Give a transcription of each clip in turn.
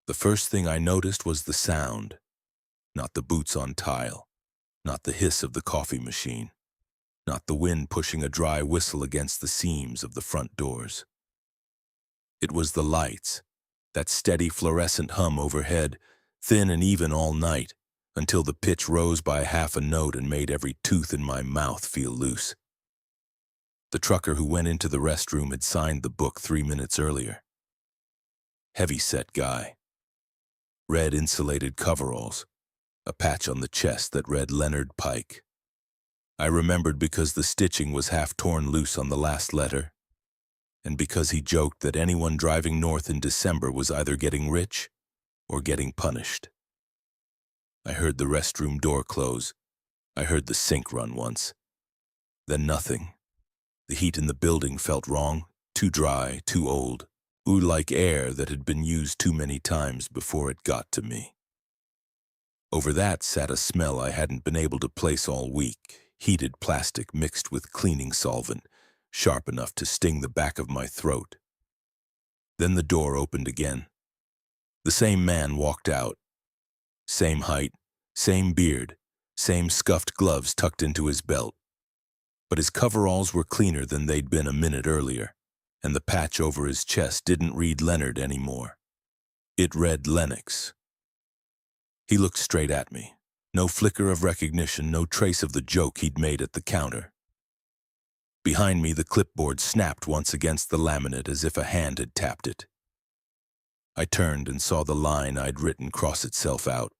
The first thing I noticed was the sound, not the boots on tile, not the hiss of the coffee machine, not the wind pushing a dry whistle against the seams of the front doors. It was the lights, that steady fluorescent hum overhead, thin and even all night, until the pitch rose by half a note and made every tooth in my mouth feel loose. The trucker who went into the restroom had signed the book 3 minutes earlier. Heavy-set guy. Red insulated coveralls, a patch on the chest that read Leonard Pike. I remembered because the stitching was half torn loose on the last letter, and because he joked that anyone driving north in December was either getting rich or getting punished. I heard the restroom door close. I heard the sink run once. Then nothing. The heat in the building felt wrong, too dry, too old, like air that had been used too many times before it got to me. Over that sat a smell I hadn't been able to place all week, heated plastic mixed with cleaning solvent, sharp enough to sting the back of my throat. Then the door opened again. The same man walked out. Same height, same beard, same scuffed gloves tucked into his belt. But his coveralls were cleaner than they'd been a minute earlier, and the patch over his chest didn't read Leonard anymore. It read Lennox. He looked straight at me. No flicker of recognition, no trace of the joke he'd made at the counter. Behind me, the clipboard snapped once against the laminate as if a hand had tapped it. I turned and saw the line I'd written cross itself out,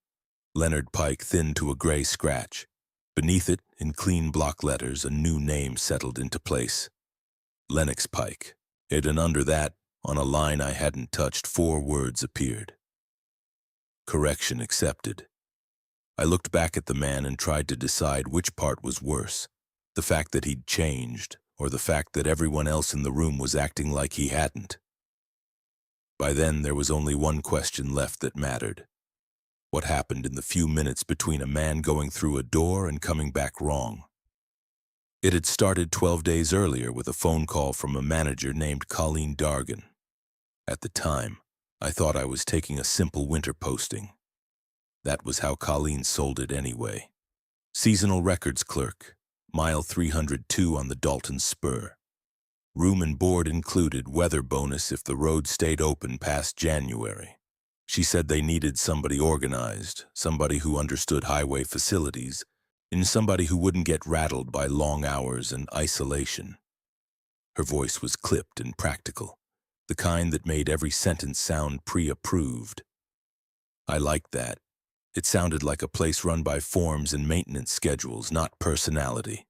Leonard Pike thinned to a gray scratch. Beneath it, in clean block letters, a new name settled into place. Lennox Pike. And under that, on a line I hadn't touched, 4 words appeared. Correction accepted. I looked back at the man and tried to decide which part was worse, the fact that he'd changed, or the fact that everyone else in the room was acting like he hadn't. By then, there was only one question left that mattered. What happened in the few minutes between a man going through a door and coming back wrong? It had started 12 days earlier with a phone call from a manager named Colleen Dargan. At the time, I thought I was taking a simple winter posting. That was how Colleen sold it anyway. Seasonal records clerk, mile 302 on the Dalton Spur. Room and board included, weather bonus if the road stayed open past January. She said they needed somebody organized, somebody who understood highway facilities, and somebody who wouldn't get rattled by long hours and isolation. Her voice was clipped and practical, the kind that made every sentence sound pre-approved. I liked that. It sounded like a place run by forms and maintenance schedules, not personality.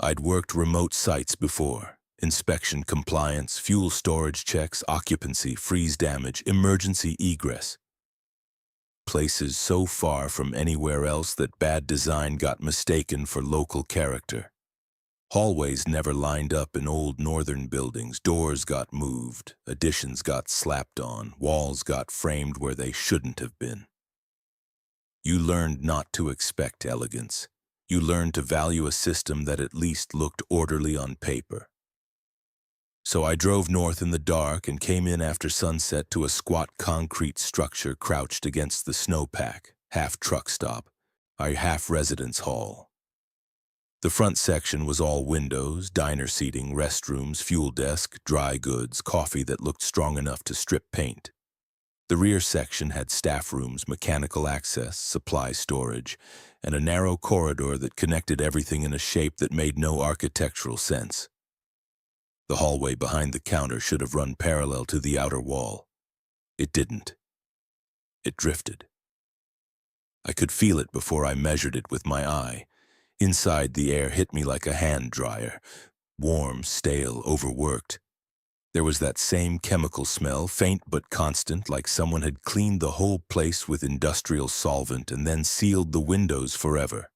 I'd worked remote sites before. Inspection compliance, fuel storage checks, occupancy, freeze damage, emergency egress. Places so far from anywhere else that bad design got mistaken for local character. Hallways never lined up in old northern buildings, doors got moved, additions got slapped on, walls got framed where they shouldn't have been. You learned not to expect elegance. You learned to value a system that at least looked orderly on paper. So I drove north in the dark and came in after sunset to a squat concrete structure crouched against the snowpack, half truck stop, our half residence hall. The front section was all windows, diner seating, restrooms, fuel desk, dry goods, coffee that looked strong enough to strip paint. The rear section had staff rooms, mechanical access, supply storage, and a narrow corridor that connected everything in a shape that made no architectural sense. The hallway behind the counter should have run parallel to the outer wall. It didn't. It drifted. I could feel it before I measured it with my eye. Inside, the air hit me like a hand dryer, warm, stale, overworked. There was that same chemical smell, faint but constant, like someone had cleaned the whole place with industrial solvent and then sealed the windows forever.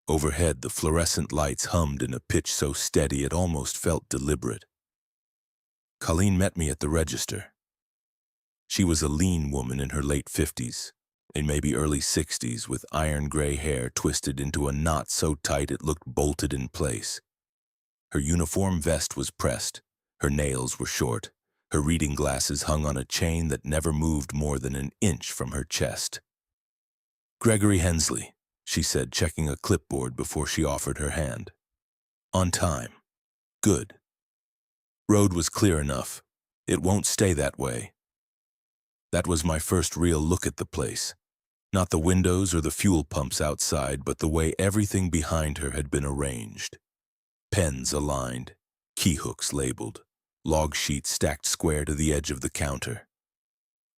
Overhead, the fluorescent lights hummed in a pitch so steady it almost felt deliberate. Colleen met me at the register. She was a lean woman in her late 50s, and maybe early 60s, with iron gray hair twisted into a knot so tight it looked bolted in place. Her uniform vest was pressed, her nails were short, Her reading glasses hung on a chain that never moved more than an inch from her chest. "Gregory Hensley," she said, checking a clipboard before she offered her hand. "On time. Good. Road was clear enough. It won't stay that way." That was my first real look at the place. Not the windows or the fuel pumps outside, but the way everything behind her had been arranged. Pens aligned, key hooks labeled, log sheets stacked square to the edge of the counter.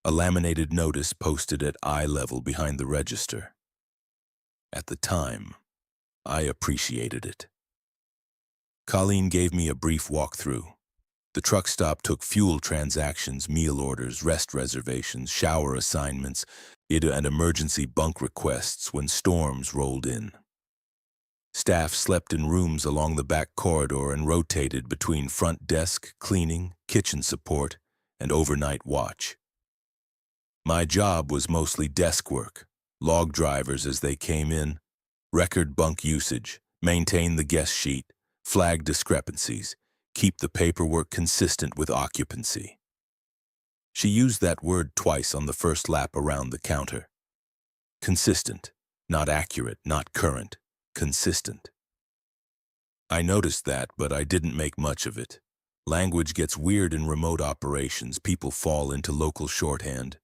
A laminated notice posted at eye level behind the register. At the time, I appreciated it. Colleen gave me a brief walkthrough. The truck stop took fuel transactions, meal orders, rest reservations, shower assignments, and emergency bunk requests when storms rolled in. Staff slept in rooms along the back corridor and rotated between front desk, cleaning, kitchen support, and overnight watch. My job was mostly desk work, log drivers as they came in, record bunk usage, maintain the guest sheet, flag discrepancies, keep the paperwork consistent with occupancy. She used that word twice on the first lap around the counter. Consistent, not accurate, not current, consistent. I noticed that, but I didn't make much of it. Language gets weird in remote operations. People fall into local shorthand.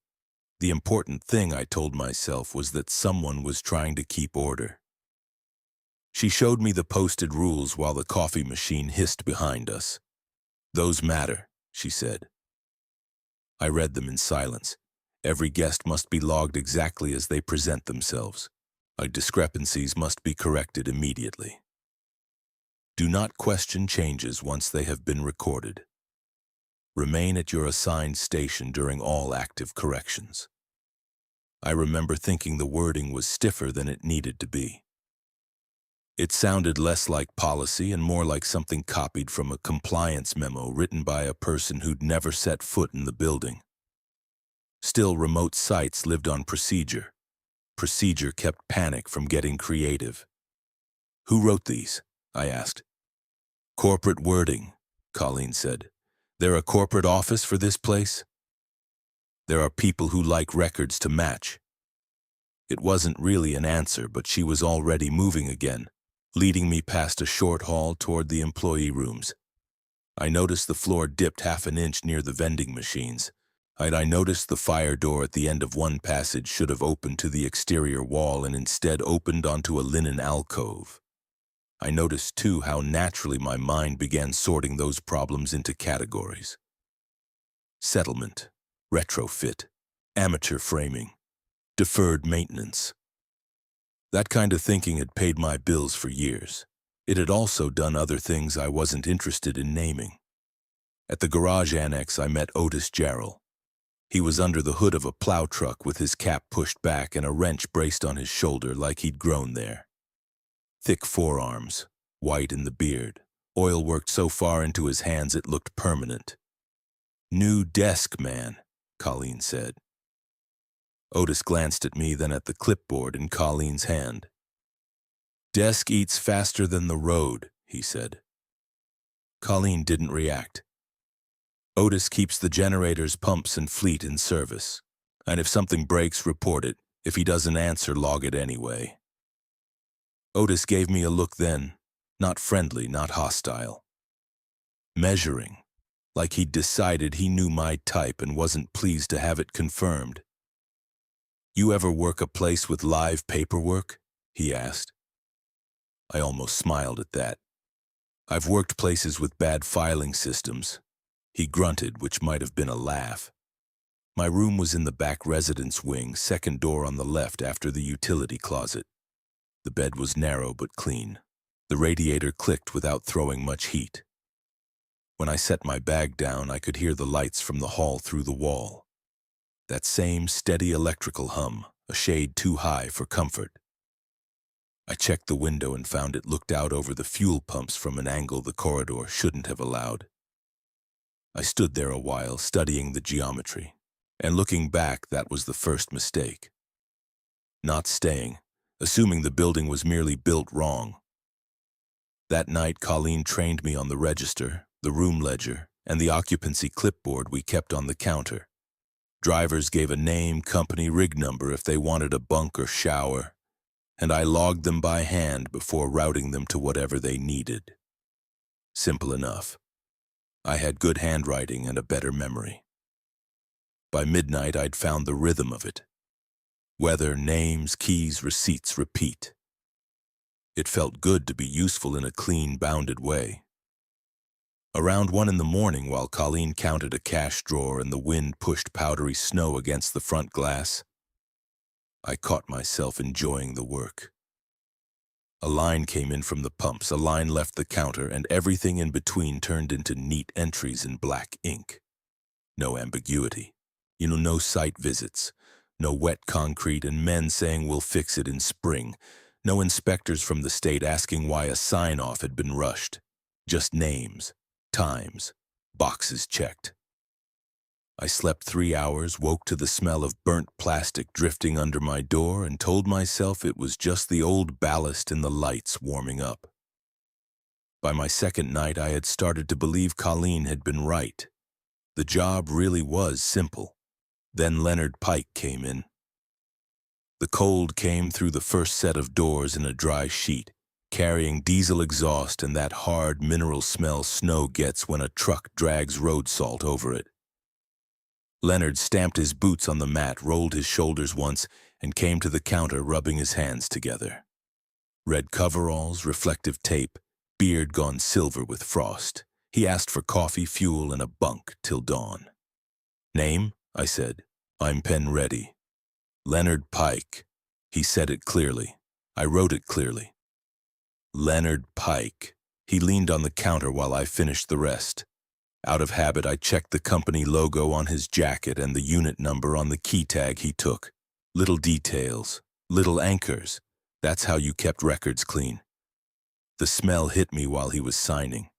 The important thing, I told myself, was that someone was trying to keep order. She showed me the posted rules while the coffee machine hissed behind us. "Those matter," she said. I read them in silence. Every guest must be logged exactly as they present themselves. Discrepancies must be corrected immediately. Do not question changes once they have been recorded. Remain at your assigned station during all active corrections. I remember thinking the wording was stiffer than it needed to be. It sounded less like policy and more like something copied from a compliance memo written by a person who'd never set foot in the building. Still, remote sites lived on procedure. Procedure kept panic from getting creative. "Who wrote these?" I asked. "Corporate wording," Colleen said. "They're a corporate office for this place? There are people who like records to match." It wasn't really an answer, but she was already moving again, leading me past a short hall toward the employee rooms. I noticed the floor dipped half an inch near the vending machines. I noticed the fire door at the end of one passage should have opened to the exterior wall and instead opened onto a linen alcove. I noticed, too, how naturally my mind began sorting those problems into categories. Settlement, retrofit, amateur framing, deferred maintenance. That kind of thinking had paid my bills for years. It had also done other things I wasn't interested in naming. At the garage annex, I met Otis Jarrell. He was under the hood of a plow truck with his cap pushed back and a wrench braced on his shoulder like he'd grown there. Thick forearms, white in the beard, oil worked so far into his hands it looked permanent. "New desk, man," Colleen said. Otis glanced at me, then at the clipboard in Colleen's hand. "Desk eats faster than the road," he said. Colleen didn't react. "Otis keeps the generators, pumps, and fleet in service. And if something breaks, report it. If he doesn't answer, log it anyway." Otis gave me a look then, not friendly, not hostile. Measuring, like he'd decided he knew my type and wasn't pleased to have it confirmed. "You ever work a place with live paperwork?" he asked. I almost smiled at that. "I've worked places with bad filing systems." He grunted, which might have been a laugh. My room was in the back residence wing, second door on the left after the utility closet. The bed was narrow but clean. The radiator clicked without throwing much heat. When I set my bag down, I could hear the lights from the hall through the wall. That same steady electrical hum, a shade too high for comfort. I checked the window and found it looked out over the fuel pumps from an angle the corridor shouldn't have allowed. I stood there a while, studying the geometry, and looking back, that was the first mistake. Not staying, assuming the building was merely built wrong. That night, Colleen trained me on the register, the room ledger, and the occupancy clipboard we kept on the counter. Drivers gave a name, company, rig number if they wanted a bunk or shower, and I logged them by hand before routing them to whatever they needed. Simple enough. I had good handwriting and a better memory. By midnight, I'd found the rhythm of it. Weather, names, keys, receipts, repeat. It felt good to be useful in a clean, bounded way. Around 1 in the morning, while Colleen counted a cash drawer and the wind pushed powdery snow against the front glass, I caught myself enjoying the work. A line came in from the pumps, a line left the counter, and everything in between turned into neat entries in black ink. No ambiguity. No site visits. No wet concrete and men saying we'll fix it in spring. No inspectors from the state asking why a sign-off had been rushed. Just names, times, boxes checked. I slept 3 hours, woke to the smell of burnt plastic drifting under my door, and told myself it was just the old ballast in the lights warming up. By my second night, I had started to believe Colleen had been right. The job really was simple. Then Leonard Pike came in. The cold came through the first set of doors in a dry sheet, carrying diesel exhaust and that hard mineral smell snow gets when a truck drags road salt over it. Leonard stamped his boots on the mat, rolled his shoulders once, and came to the counter rubbing his hands together. Red coveralls, reflective tape, beard gone silver with frost. He asked for coffee, fuel, and a bunk till dawn. Name? I said. I'm pen ready. Leonard Pike. He said it clearly. I wrote it clearly. Leonard Pike. He leaned on the counter while I finished the rest. Out of habit, I checked the company logo on his jacket and the unit number on the key tag he took. Little details, little anchors. That's how you kept records clean. The smell hit me while he was signing.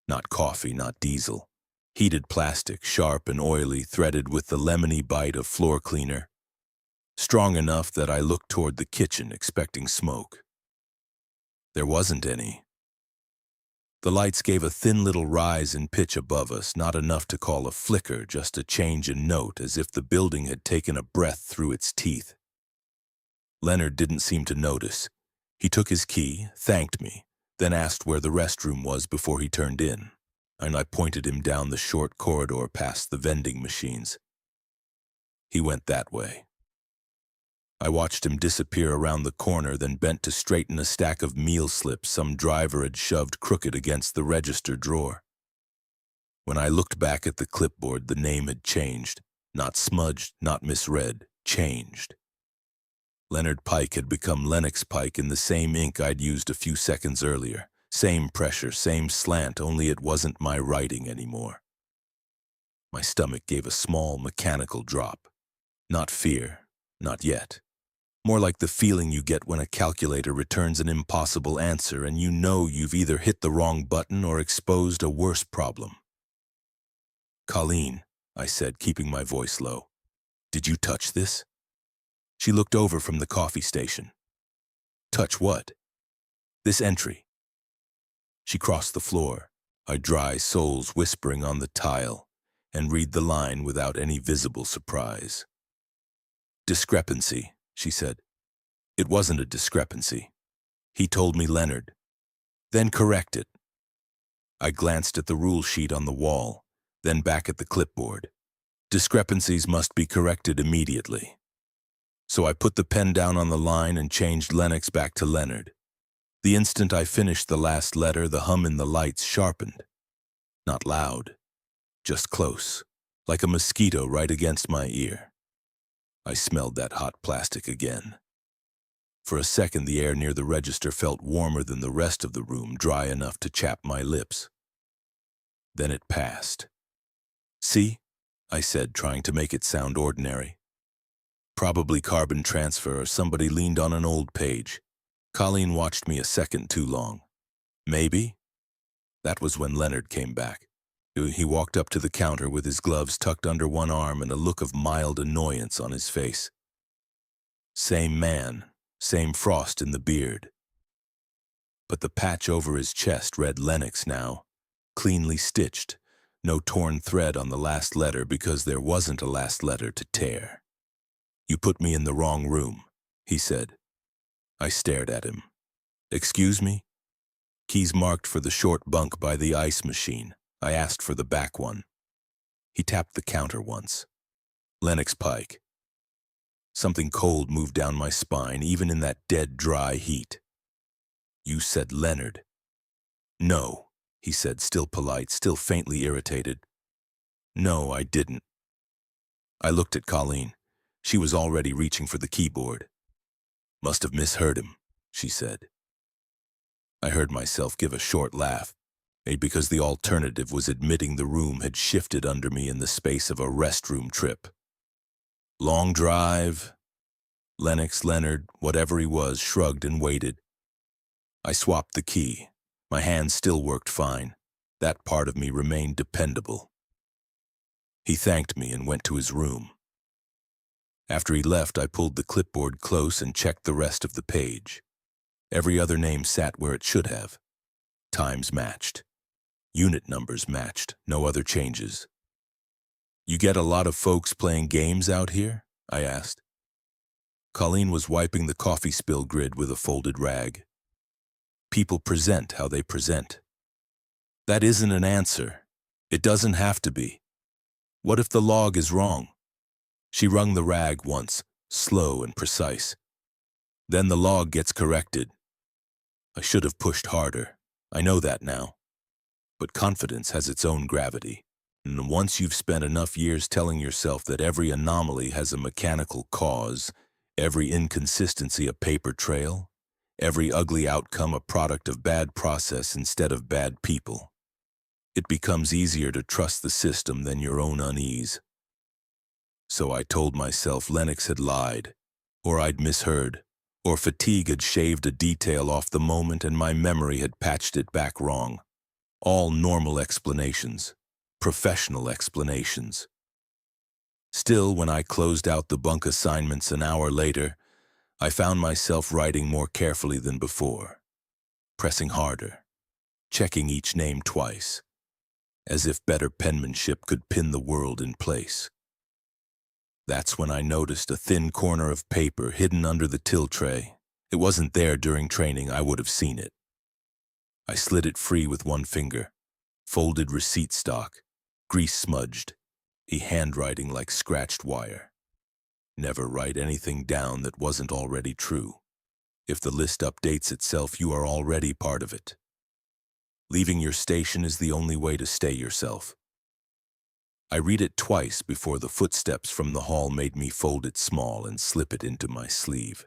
Not coffee, not diesel. Heated plastic, sharp and oily, threaded with the lemony bite of floor cleaner. Strong enough that I looked toward the kitchen, expecting smoke. There wasn't any. The lights gave a thin little rise in pitch above us, not enough to call a flicker, just a change in note, as if the building had taken a breath through its teeth. Leonard didn't seem to notice. He took his key, thanked me, then asked where the restroom was before he turned in, and I pointed him down the short corridor past the vending machines. He went that way. I watched him disappear around the corner, then bent to straighten a stack of meal slips some driver had shoved crooked against the register drawer. When I looked back at the clipboard, the name had changed. Not smudged, not misread, changed. Leonard Pike had become Lennox Pike in the same ink I'd used a few seconds earlier. Same pressure, same slant, only it wasn't my writing anymore. My stomach gave a small, mechanical drop. Not fear, not yet. More like the feeling you get when a calculator returns an impossible answer and you know you've either hit the wrong button or exposed a worse problem. Colleen, I said, keeping my voice low. Did you touch this? She looked over from the coffee station. Touch what? This entry. She crossed the floor, our dry soles whispering on the tile, and read the line without any visible surprise. Discrepancy, she said. It wasn't a discrepancy. He told me Leonard. Then correct it. I glanced at the rule sheet on the wall, then back at the clipboard. Discrepancies must be corrected immediately. So I put the pen down on the line and changed Lennox back to Leonard. The instant I finished the last letter, the hum in the lights sharpened. Not loud, just close, like a mosquito right against my ear. I smelled that hot plastic again. For a second, the air near the register felt warmer than the rest of the room, dry enough to chap my lips. Then it passed. See? I said, trying to make it sound ordinary. Probably carbon transfer, or somebody leaned on an old page. Colleen watched me a second too long. Maybe? That was when Leonard came back. He walked up to the counter with his gloves tucked under one arm and a look of mild annoyance on his face. Same man, same frost in the beard. But the patch over his chest read Lennox now, cleanly stitched, No torn thread on the last letter because there wasn't a last letter to tear. "You put me in the wrong room," he said. I stared at him. "Excuse me?" "Keys marked for the short bunk by the ice machine. I asked for the back one." He tapped the counter once. "Lennox Pike." Something cold moved down my spine, even in that dead, dry heat. "You said Leonard." "No," he said, still polite, still faintly irritated. "No, I didn't." I looked at Colleen. She was already reaching for the keyboard. "Must have misheard him," she said. I heard myself give a short laugh, made because the alternative was admitting the room had shifted under me in the space of a restroom trip. Long drive. Lennox, Leonard, whatever he was, shrugged and waited. I swapped the key. My hands still worked fine. That part of me remained dependable. He thanked me and went to his room. After he left, I pulled the clipboard close and checked the rest of the page. Every other name sat where it should have. Times matched. Unit numbers matched. No other changes. "You get a lot of folks playing games out here?" I asked. Colleen was wiping the coffee spill grid with a folded rag. "People present how they present." "That isn't an answer. It doesn't have to be. What if the log is wrong?" She wrung the rag once, slow and precise. "Then the log gets corrected." I should have pushed harder. I know that now. But confidence has its own gravity. And once you've spent enough years telling yourself that every anomaly has a mechanical cause, every inconsistency a paper trail, every ugly outcome a product of bad process instead of bad people, it becomes easier to trust the system than your own unease. So I told myself Lennox had lied, or I'd misheard, or fatigue had shaved a detail off the moment and my memory had patched it back wrong. All normal explanations, professional explanations. Still, when I closed out the bunk assignments an hour later, I found myself writing more carefully than before, pressing harder, checking each name twice, as if better penmanship could pin the world in place. That's when I noticed a thin corner of paper hidden under the till tray. It wasn't there during training. I would have seen it. I slid it free with one finger. Folded receipt stock, grease-smudged, a handwriting like scratched wire. Never write anything down that wasn't already true. If the list updates itself, you are already part of it. Leaving your station is the only way to stay yourself. I read it twice before the footsteps from the hall made me fold it small and slip it into my sleeve.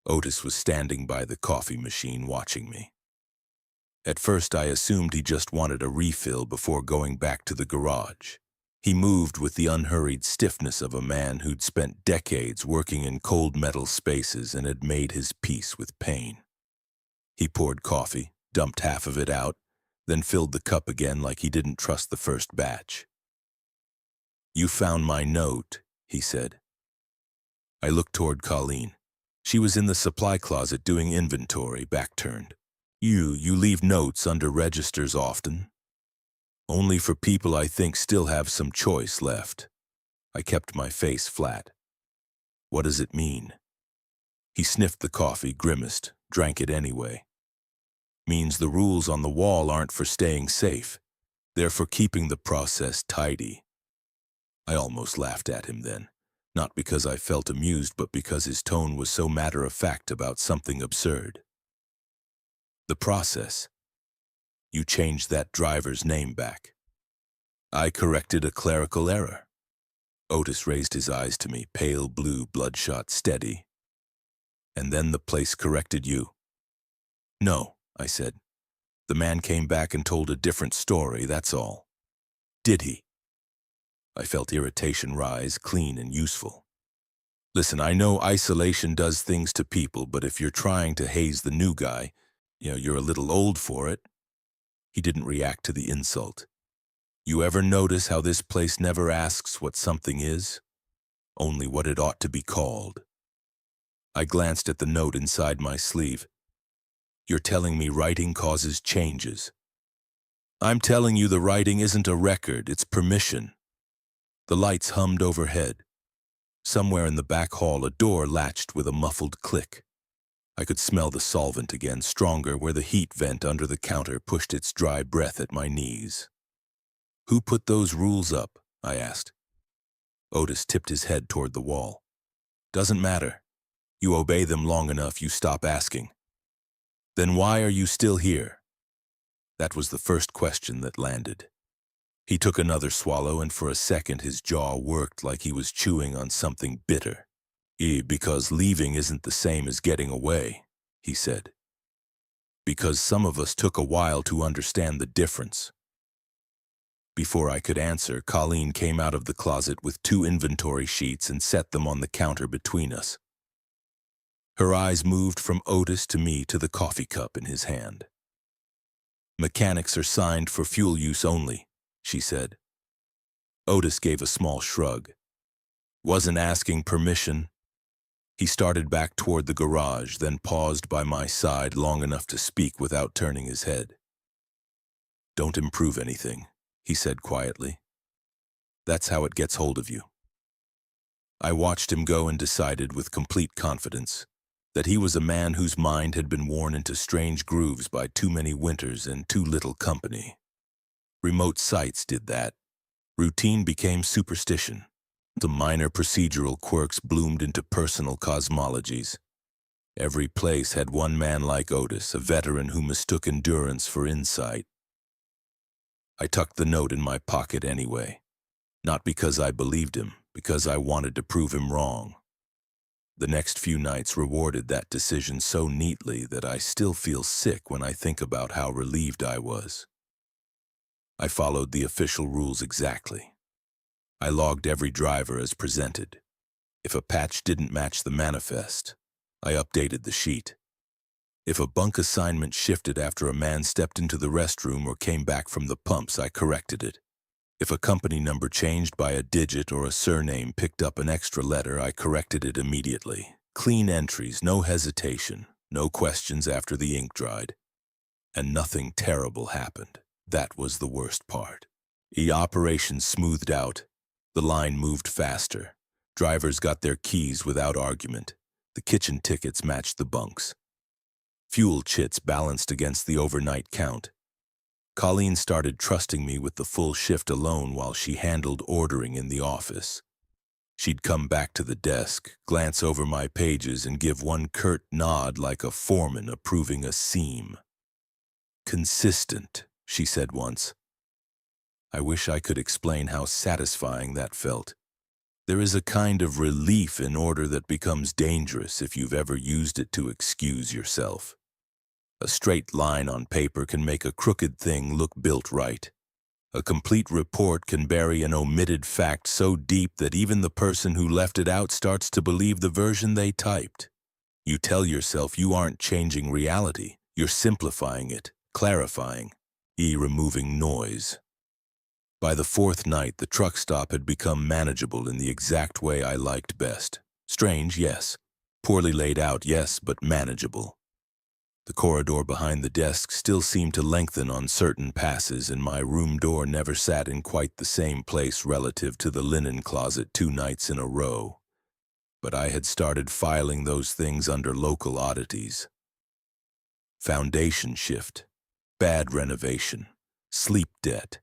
Otis was standing by the coffee machine watching me. At first I assumed he just wanted a refill before going back to the garage. He moved with the unhurried stiffness of a man who'd spent decades working in cold metal spaces and had made his peace with pain. He poured coffee, dumped half of it out, then filled the cup again like he didn't trust the first batch. "You found my note," he said. I looked toward Colleen. She was in the supply closet doing inventory, back turned. You leave notes under registers often?" "Only for people I think still have some choice left." I kept my face flat. "What does it mean?" He sniffed the coffee, grimaced, drank it anyway. "Means the rules on the wall aren't for staying safe. They're for keeping the process tidy." I almost laughed at him then, not because I felt amused, but because his tone was so matter-of-fact about something absurd. "The process. You changed that driver's name back." "I corrected a clerical error." Otis raised his eyes to me, pale blue, bloodshot, steady. "And then the place corrected you?" "No," I said. "The man came back and told a different story, that's all." "Did he?" I felt irritation rise, clean and useful. "Listen, I know isolation does things to people, but if you're trying to haze the new guy, you're a little old for it." He didn't react to the insult. "You ever notice how this place never asks what something is? Only what it ought to be called." I glanced at the note inside my sleeve. "You're telling me writing causes changes?" I'm telling you the writing isn't a record, it's permission. The lights hummed overhead. Somewhere in the back hall, a door latched with a muffled click. I could smell the solvent again, stronger where the heat vent under the counter pushed its dry breath at my knees. Who put those rules up? I asked. Otis tipped his head toward the wall. Doesn't matter. You obey them long enough, you stop asking. Then why are you still here? That was the first question that landed. He took another swallow, and for a second his jaw worked like he was chewing on something bitter. Because leaving isn't the same as getting away, he said. Because some of us took a while to understand the difference. Before I could answer, Colleen came out of the closet with 2 inventory sheets and set them on the counter between us. Her eyes moved from Otis to me to the coffee cup in his hand. Mechanics are signed for fuel use only, she said. Otis gave a small shrug. Wasn't asking permission. He started back toward the garage, then paused by my side long enough to speak without turning his head. Don't improve anything, he said quietly. That's how it gets hold of you. I watched him go and decided with complete confidence that he was a man whose mind had been worn into strange grooves by too many winters and too little company. Remote sites did that. Routine became superstition. The minor procedural quirks bloomed into personal cosmologies. Every place had one man like Otis, a veteran who mistook endurance for insight. I tucked the note in my pocket anyway. Not because I believed him, because I wanted to prove him wrong. The next few nights rewarded that decision so neatly that I still feel sick when I think about how relieved I was. I followed the official rules exactly. I logged every driver as presented. If a patch didn't match the manifest, I updated the sheet. If a bunk assignment shifted after a man stepped into the restroom or came back from the pumps, I corrected it. If a company number changed by a digit or a surname picked up an extra letter, I corrected it immediately. Clean entries, no hesitation, no questions after the ink dried. And nothing terrible happened. That was the worst part. Operations smoothed out. The line moved faster. Drivers got their keys without argument. The kitchen tickets matched the bunks. Fuel chits balanced against the overnight count. Colleen started trusting me with the full shift alone while she handled ordering in the office. She'd come back to the desk, glance over my pages, and give one curt nod like a foreman approving a seam. Consistent, she said once. I wish I could explain how satisfying that felt. There is a kind of relief in order that becomes dangerous if you've ever used it to excuse yourself. A straight line on paper can make a crooked thing look built right. A complete report can bury an omitted fact so deep that even the person who left it out starts to believe the version they typed. You tell yourself you aren't changing reality, you're simplifying it, clarifying, removing noise. By the 4th night, the truck stop had become manageable in the exact way I liked best. Strange, yes. Poorly laid out, yes, but manageable. The corridor behind the desk still seemed to lengthen on certain passes, and my room door never sat in quite the same place relative to the linen closet 2 nights in a row. But I had started filing those things under local oddities. Foundation shift, bad renovation, sleep debt.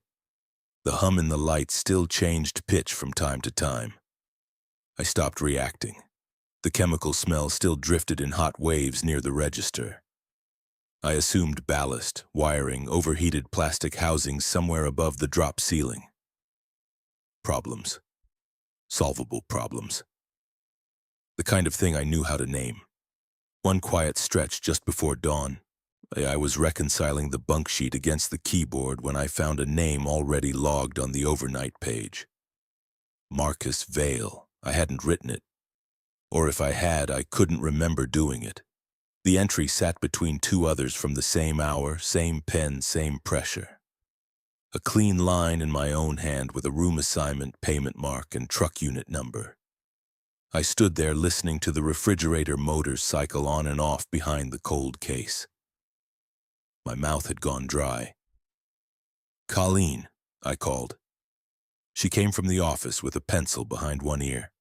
The hum in the light still changed pitch from time to time. I stopped reacting. The chemical smell still drifted in hot waves near the register. I assumed ballast, wiring, overheated plastic housings somewhere above the drop ceiling. Problems. Solvable problems. The kind of thing I knew how to name. One quiet stretch just before dawn, I was reconciling the bunk sheet against the keyboard when I found a name already logged on the overnight page. Marcus Vale. I hadn't written it. Or if I had, I couldn't remember doing it. The entry sat between 2 others from the same hour, same pen, same pressure. A clean line in my own hand with a room assignment, payment mark, and truck unit number. I stood there listening to the refrigerator motors cycle on and off behind the cold case. My mouth had gone dry. Colleen, I called. She came from the office with a pencil behind one ear.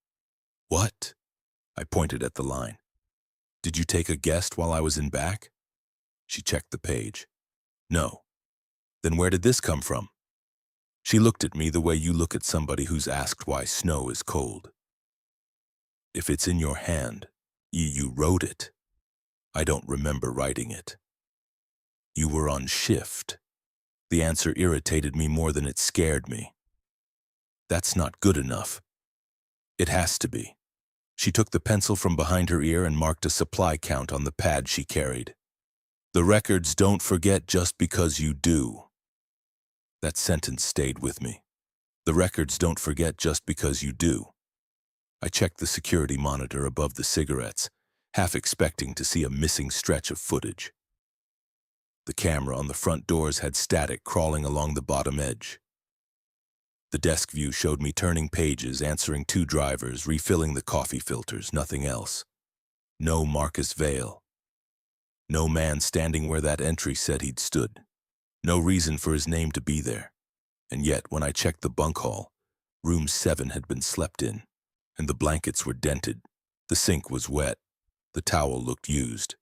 What? I pointed at the line. Did you take a guest while I was in back? She checked the page. No. Then where did this come from? She looked at me the way you look at somebody who's asked why snow is cold. If it's in your hand, you wrote it. I don't remember writing it. You were on shift. The answer irritated me more than it scared me. That's not good enough. It has to be. She took the pencil from behind her ear and marked a supply count on the pad she carried. The records don't forget just because you do. That sentence stayed with me. The records don't forget just because you do. I checked the security monitor above the cigarettes, half expecting to see a missing stretch of footage. The camera on the front doors had static crawling along the bottom edge. The desk view showed me turning pages, answering 2 drivers, refilling the coffee filters, nothing else. No Marcus Vale. No man standing where that entry said he'd stood. No reason for his name to be there. And yet, when I checked the bunk hall, room 7 had been slept in, and the blankets were dented. The sink was wet. The towel looked used.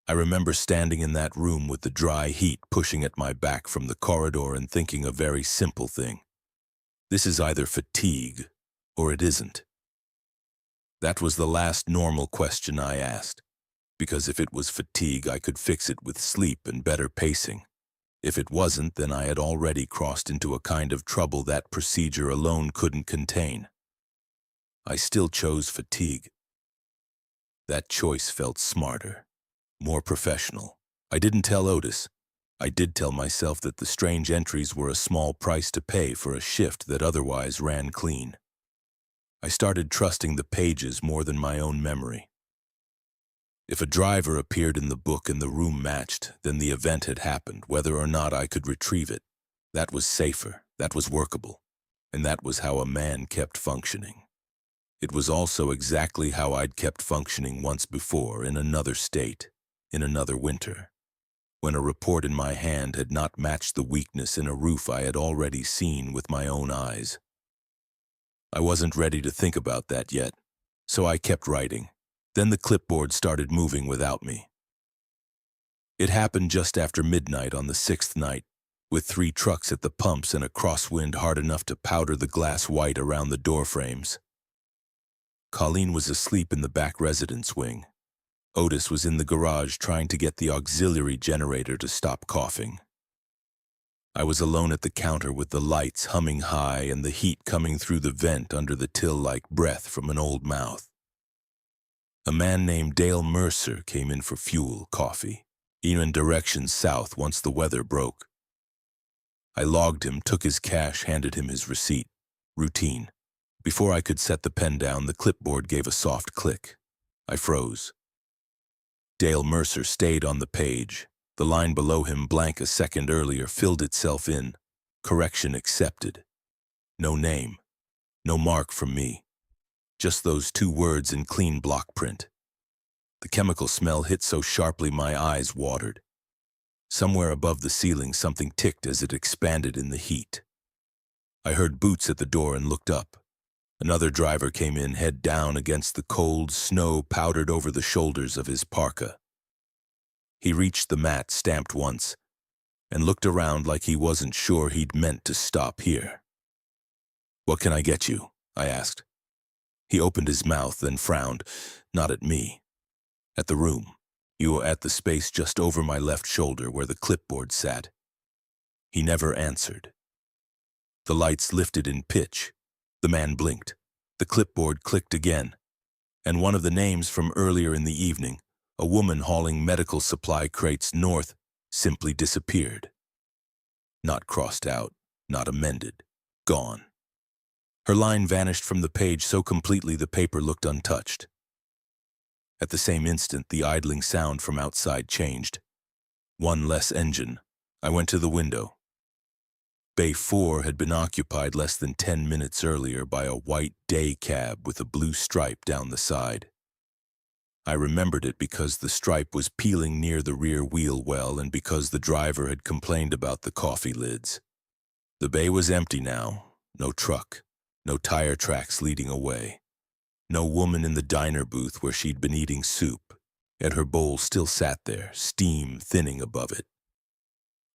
I remember standing in that room with the dry heat pushing at my back from the corridor and thinking a very simple thing. This is either fatigue or it isn't. That was the last normal question I asked, because if it was fatigue, I could fix it with sleep and better pacing. If it wasn't, then I had already crossed into a kind of trouble that procedure alone couldn't contain. I still chose fatigue. That choice felt smarter, more professional. I didn't tell Otis. I did tell myself that the strange entries were a small price to pay for a shift that otherwise ran clean. I started trusting the pages more than my own memory. If a driver appeared in the book and the room matched, then the event had happened, whether or not I could retrieve it. That was safer, that was workable, and that was how a man kept functioning. It was also exactly how I'd kept functioning once before in another state, in another winter, when a report in my hand had not matched the weakness in a roof I had already seen with my own eyes. I wasn't ready to think about that yet, so I kept writing. Then the clipboard started moving without me. It happened just after midnight on the 6th night, with 3 trucks at the pumps and a crosswind hard enough to powder the glass white around the door frames. Colleen was asleep in the back residence wing. Otis was in the garage trying to get the auxiliary generator to stop coughing. I was alone at the counter with the lights humming high and the heat coming through the vent under the till-like breath from an old mouth. A man named Dale Mercer came in for fuel, coffee, even directions south once the weather broke. I logged him, took his cash, handed him his receipt. Routine. Before I could set the pen down, the clipboard gave a soft click. I froze. Dale Mercer stayed on the page. The line below him, blank a second earlier, filled itself in. Correction accepted. No name. No mark from me. Just those 2 words in clean block print. The chemical smell hit so sharply my eyes watered. Somewhere above the ceiling, something ticked as it expanded in the heat. I heard boots at the door and looked up. Another driver came in, head down against the cold snow powdered over the shoulders of his parka. He reached the mat, stamped once, and looked around like he wasn't sure he'd meant to stop here. "What can I get you?" I asked. He opened his mouth, then frowned, not at me, at the room. You were at the space just over my left shoulder where the clipboard sat. He never answered. The lights lifted in pitch. The man blinked. The clipboard clicked again. And one of the names from earlier in the evening, a woman hauling medical supply crates north, simply disappeared. Not crossed out, not amended. Gone. Her line vanished from the page so completely the paper looked untouched. At the same instant, the idling sound from outside changed. One less engine. I went to the window. Bay 4 had been occupied less than 10 minutes earlier by a white day cab with a blue stripe down the side. I remembered it because the stripe was peeling near the rear wheel well and because the driver had complained about the coffee lids. The bay was empty now. No truck. No tire tracks leading away. No woman in the diner booth where she'd been eating soup, yet her bowl still sat there, steam thinning above it.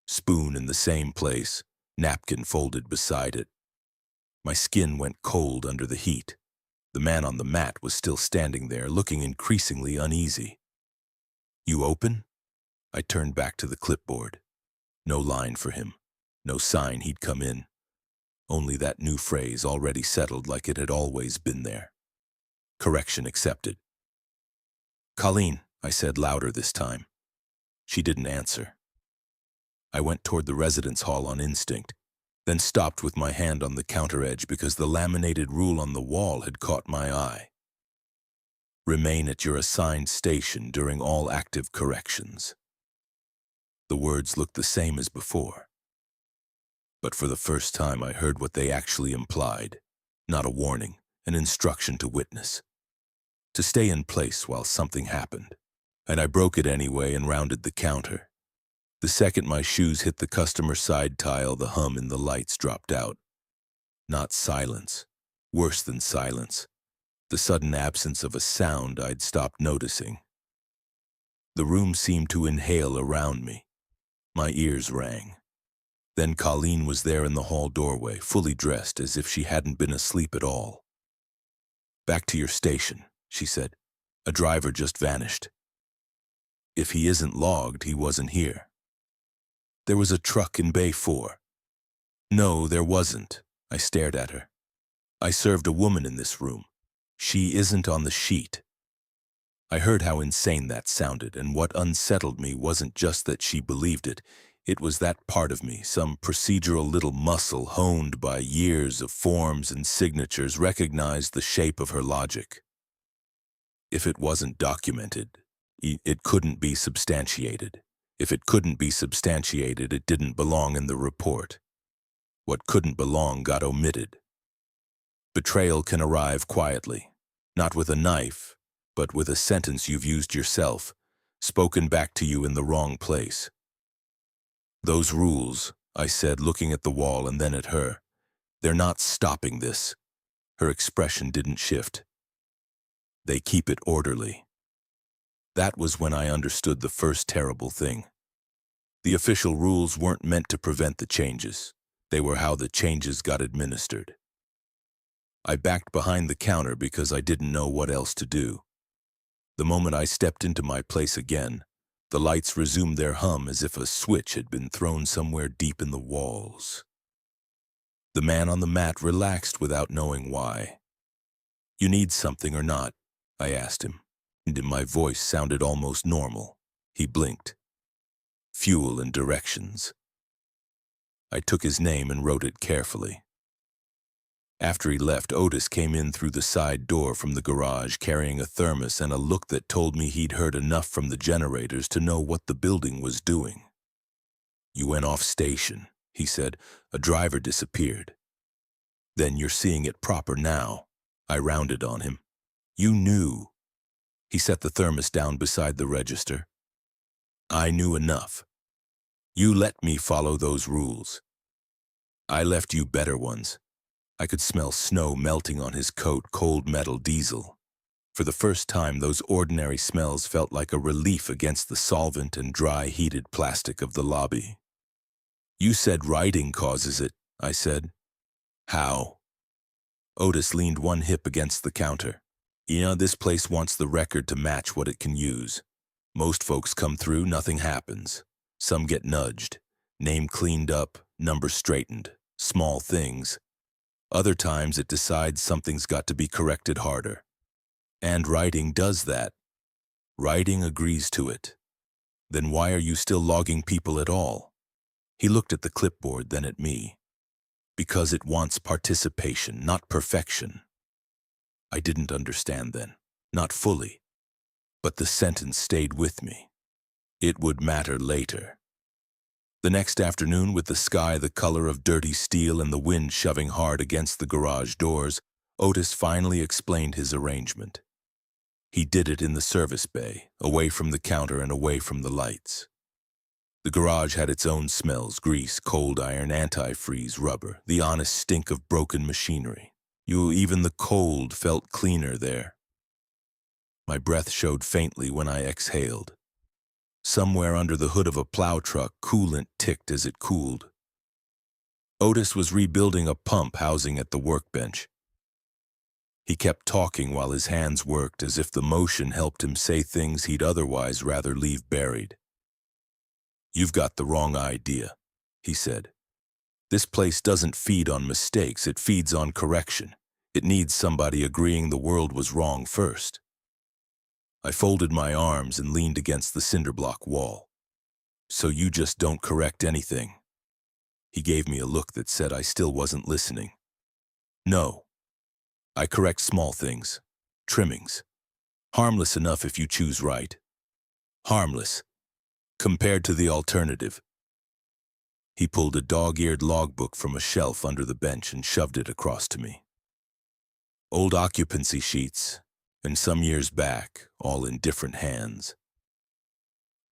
Spoon in the same place, napkin folded beside it. My skin went cold under the heat. The man on the mat was still standing there, looking increasingly uneasy. "You open?" I turned back to the clipboard. No line for him. No sign he'd come in. Only that new phrase already settled like it had always been there. Correction accepted. "Colleen," I said louder this time. She didn't answer. I went toward the residence hall on instinct, then stopped with my hand on the counter edge because the laminated rule on the wall had caught my eye. "Remain at your assigned station during all active corrections." The words looked the same as before. But for the first time I heard what they actually implied. Not a warning, an instruction to witness. To stay in place while something happened. And I broke it anyway and rounded the counter. The second my shoes hit the customer side tile, the hum in the lights dropped out. Not silence. Worse than silence. The sudden absence of a sound I'd stopped noticing. The room seemed to inhale around me. My ears rang. Then Colleen was there in the hall doorway, fully dressed as if she hadn't been asleep at all. "Back to your station," she said. "A driver just vanished. If he isn't logged, he wasn't here." "There was a truck in Bay 4. "No, there wasn't." I stared at her. "I served a woman in this room. She isn't on the sheet." I heard how insane that sounded, and what unsettled me wasn't just that she believed it. It was that part of me, some procedural little muscle honed by years of forms and signatures, recognized the shape of her logic. If it wasn't documented, it couldn't be substantiated. If it couldn't be substantiated, it didn't belong in the report. What couldn't belong got omitted. Betrayal can arrive quietly, not with a knife, but with a sentence you've used yourself, spoken back to you in the wrong place. "Those rules," I said, looking at the wall and then at her, "they're not stopping this." Her expression didn't shift. "They keep it orderly." That was when I understood the first terrible thing. The official rules weren't meant to prevent the changes. They were how the changes got administered. I backed behind the counter because I didn't know what else to do. The moment I stepped into my place again, the lights resumed their hum as if a switch had been thrown somewhere deep in the walls. The man on the mat relaxed without knowing why. "You need something or not?" I asked him, and my voice sounded almost normal. He blinked. "Fuel and directions." I took his name and wrote it carefully. After he left, Otis came in through the side door from the garage carrying a thermos and a look that told me he'd heard enough from the generators to know what the building was doing. "You went off station," he said. "A driver disappeared." "Then you're seeing it proper now." I rounded on him. "You knew." He set the thermos down beside the register. "I knew enough. You let me follow those rules. I left you better ones." I could smell snow melting on his coat, cold metal diesel. For the first time, those ordinary smells felt like a relief against the solvent and dry, heated plastic of the lobby. "You said writing causes it," I said. "How?" Otis leaned one hip against the counter. "Yeah, this place wants the record to match what it can use. Most folks come through, nothing happens. Some get nudged, name cleaned up, number straightened, small things. Other times it decides something's got to be corrected harder. And writing does that. Writing agrees to it. Then why are you still logging people at all?" He looked at the clipboard, then at me. "Because it wants participation, not perfection." I didn't understand then, not fully. But the sentence stayed with me. It would matter later. The next afternoon, with the sky the color of dirty steel and the wind shoving hard against the garage doors, Otis finally explained his arrangement. He did it in the service bay, away from the counter and away from the lights. The garage had its own smells: grease, cold iron, antifreeze, rubber, the honest stink of broken machinery. Even the cold felt cleaner there. My breath showed faintly when I exhaled. Somewhere under the hood of a plow truck, coolant ticked as it cooled. Otis was rebuilding a pump housing at the workbench. He kept talking while his hands worked, as if the motion helped him say things he'd otherwise rather leave buried. "You've got the wrong idea," he said. "This place doesn't feed on mistakes, it feeds on correction. It needs somebody agreeing the world was wrong first." I folded my arms and leaned against the cinderblock wall. "So you just don't correct anything?" He gave me a look that said I still wasn't listening. "No. I correct small things. Trimmings. Harmless enough if you choose right. Harmless, compared to the alternative." He pulled a dog-eared logbook from a shelf under the bench and shoved it across to me. Old occupancy sheets, and some years back, all in different hands.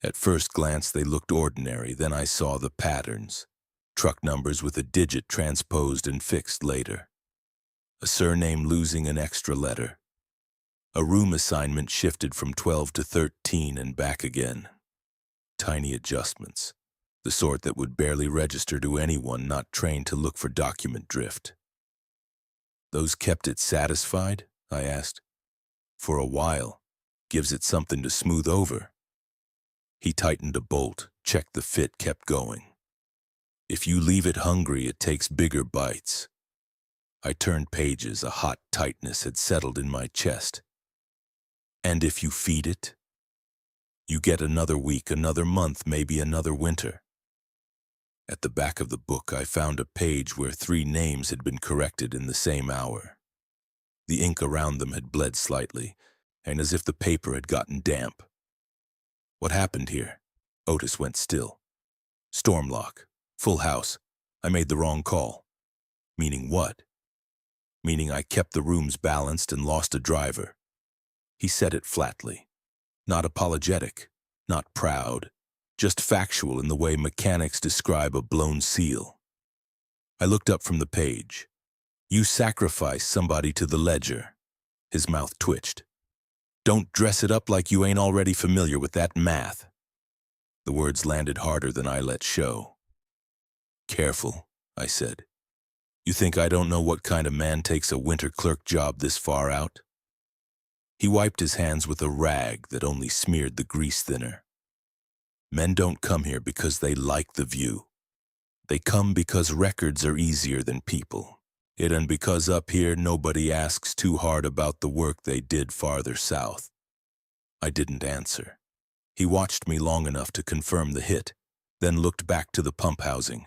At first glance they looked ordinary, then I saw the patterns. Truck numbers with a digit transposed and fixed later. A surname losing an extra letter. A room assignment shifted from 12 to 13 and back again. Tiny adjustments, the sort that would barely register to anyone not trained to look for document drift. "Those kept it satisfied?" I asked. "For a while. Gives it something to smooth over." He tightened a bolt, checked the fit, kept going. "If you leave it hungry, it takes bigger bites." I turned pages, a hot tightness had settled in my chest. "And if you feed it? You get another week, another month, maybe another winter." At the back of the book, I found a page where 3 names had been corrected in the same hour. The ink around them had bled slightly, and as if the paper had gotten damp. "What happened here?" Otis went still. "Storm lock. Full house. I made the wrong call." "Meaning what?" "Meaning I kept the rooms balanced and lost a driver." He said it flatly. Not apologetic, not proud, just factual in the way mechanics describe a blown seal. I looked up from the page. "You sacrificed somebody to the ledger." His mouth twitched. "Don't dress it up like you ain't already familiar with that math." The words landed harder than I let show. "Careful," I said. "You think I don't know what kind of man takes a winter clerk job this far out?" He wiped his hands with a rag that only smeared the grease thinner. "Men don't come here because they like the view. They come because records are easier than people. And because up here nobody asks too hard about the work they did farther south." I didn't answer. He watched me long enough to confirm the hit, then looked back to the pump housing.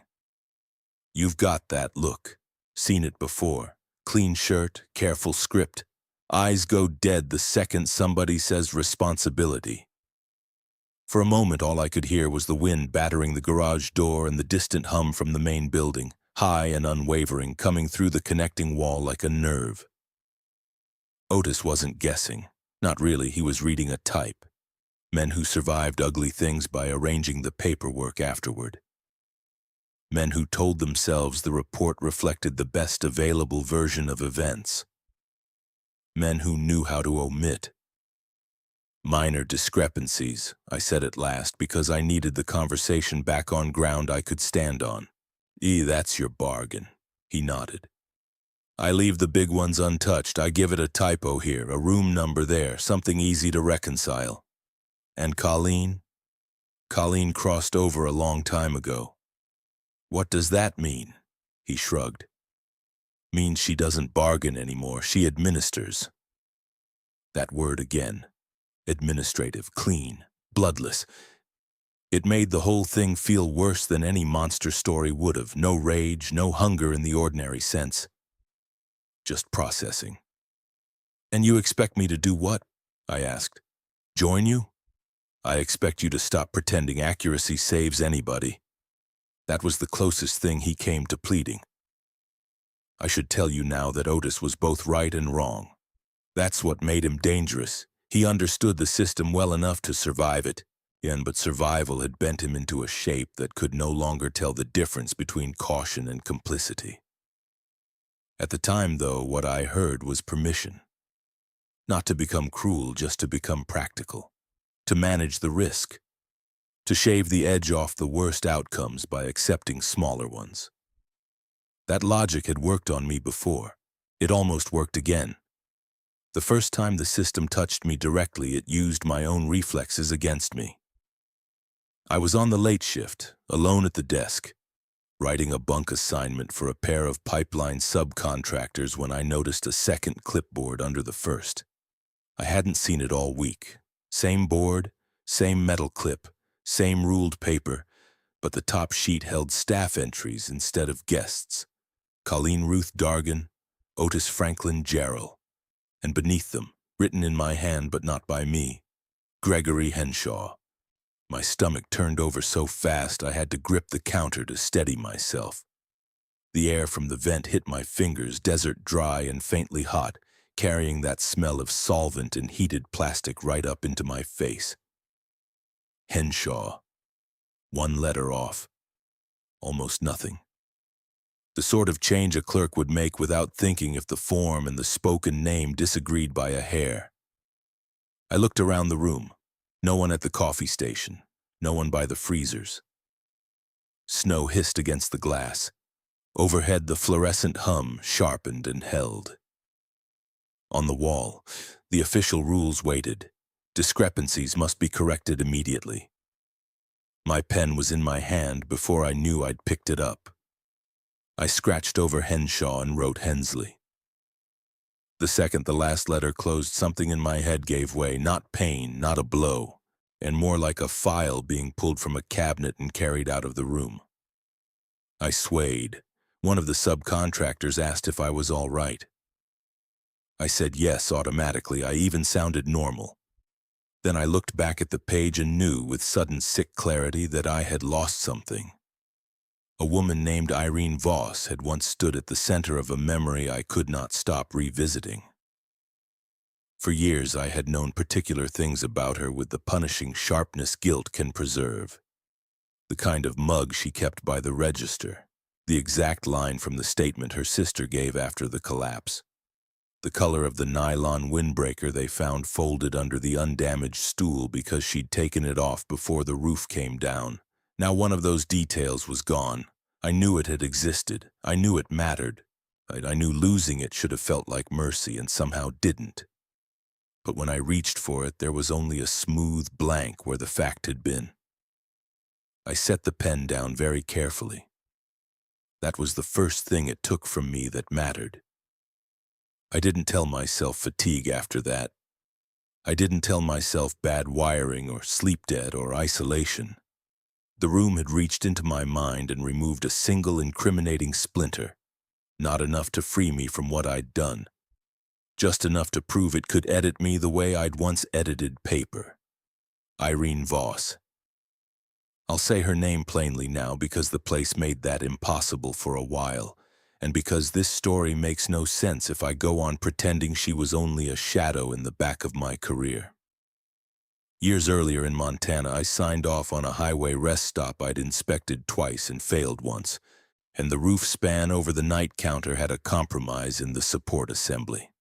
"You've got that look. Seen it before. Clean shirt, careful script. Eyes go dead the second somebody says responsibility." For a moment all I could hear was the wind battering the garage door and the distant hum from the main building, high and unwavering, coming through the connecting wall like a nerve. Otis wasn't guessing. Not really, he was reading a type. Men who survived ugly things by arranging the paperwork afterward. Men who told themselves the report reflected the best available version of events. Men who knew how to omit. "Minor discrepancies," I said at last, because I needed the conversation back on ground I could stand on. That's your bargain," he nodded. "I leave the big ones untouched. I give it a typo here, a room number there, something easy to reconcile." "And Colleen?" "Colleen crossed over a long time ago." "What does that mean?" He shrugged. "Means she doesn't bargain anymore, she administers." That word again. Administrative, clean, bloodless. It made the whole thing feel worse than any monster story would have. No rage, no hunger in the ordinary sense. Just processing. "And you expect me to do what?" I asked. "Join you?" "I expect you to stop pretending accuracy saves anybody." That was the closest thing he came to pleading. I should tell you now that Otis was both right and wrong. That's what made him dangerous. He understood the system well enough to survive it, but survival had bent him into a shape that could no longer tell the difference between caution and complicity. At the time, though, what I heard was permission. Not to become cruel, just to become practical. To manage the risk. To shave the edge off the worst outcomes by accepting smaller ones. That logic had worked on me before. It almost worked again. The first time the system touched me directly, it used my own reflexes against me. I was on the late shift, alone at the desk, writing a bunk assignment for a pair of pipeline subcontractors when I noticed a second clipboard under the first. I hadn't seen it all week. Same board, same metal clip, same ruled paper, but the top sheet held staff entries instead of guests. Colleen Ruth Dargan, Otis Franklin Jarrell. And beneath them, written in my hand but not by me, Gregory Henshaw. My stomach turned over so fast I had to grip the counter to steady myself. The air from the vent hit my fingers, desert dry and faintly hot, carrying that smell of solvent and heated plastic right up into my face. Henshaw. One letter off. Almost nothing. The sort of change a clerk would make without thinking if the form and the spoken name disagreed by a hair. I looked around the room. No one at the coffee station. No one by the freezers. Snow hissed against the glass. Overhead, the fluorescent hum sharpened and held. On the wall, the official rules waited. Discrepancies must be corrected immediately. My pen was in my hand before I knew I'd picked it up. I scratched over Henshaw and wrote Hensley. The second the last letter closed, something in my head gave way, not pain, not a blow, and more like a file being pulled from a cabinet and carried out of the room. I swayed. One of the subcontractors asked if I was all right. I said yes automatically. I even sounded normal. Then I looked back at the page and knew with sudden sick clarity that I had lost something. A woman named Irene Voss had once stood at the center of a memory I could not stop revisiting. For years I had known particular things about her with the punishing sharpness guilt can preserve. The kind of mug she kept by the register, the exact line from the statement her sister gave after the collapse, the color of the nylon windbreaker they found folded under the undamaged stool because she'd taken it off before the roof came down. Now one of those details was gone. I knew it had existed. I knew it mattered. I knew losing it should have felt like mercy and somehow didn't. But when I reached for it, there was only a smooth blank where the fact had been. I set the pen down very carefully. That was the first thing it took from me that mattered. I didn't tell myself fatigue after that. I didn't tell myself bad wiring or sleep debt or isolation. The room had reached into my mind and removed a single incriminating splinter, not enough to free me from what I'd done, just enough to prove it could edit me the way I'd once edited paper. Irene Voss. I'll say her name plainly now because the place made that impossible for a while, and because this story makes no sense if I go on pretending she was only a shadow in the back of my career. Years earlier in Montana, I signed off on a highway rest stop I'd inspected twice and failed once, and the roof span over the night counter had a compromise in the support assembly.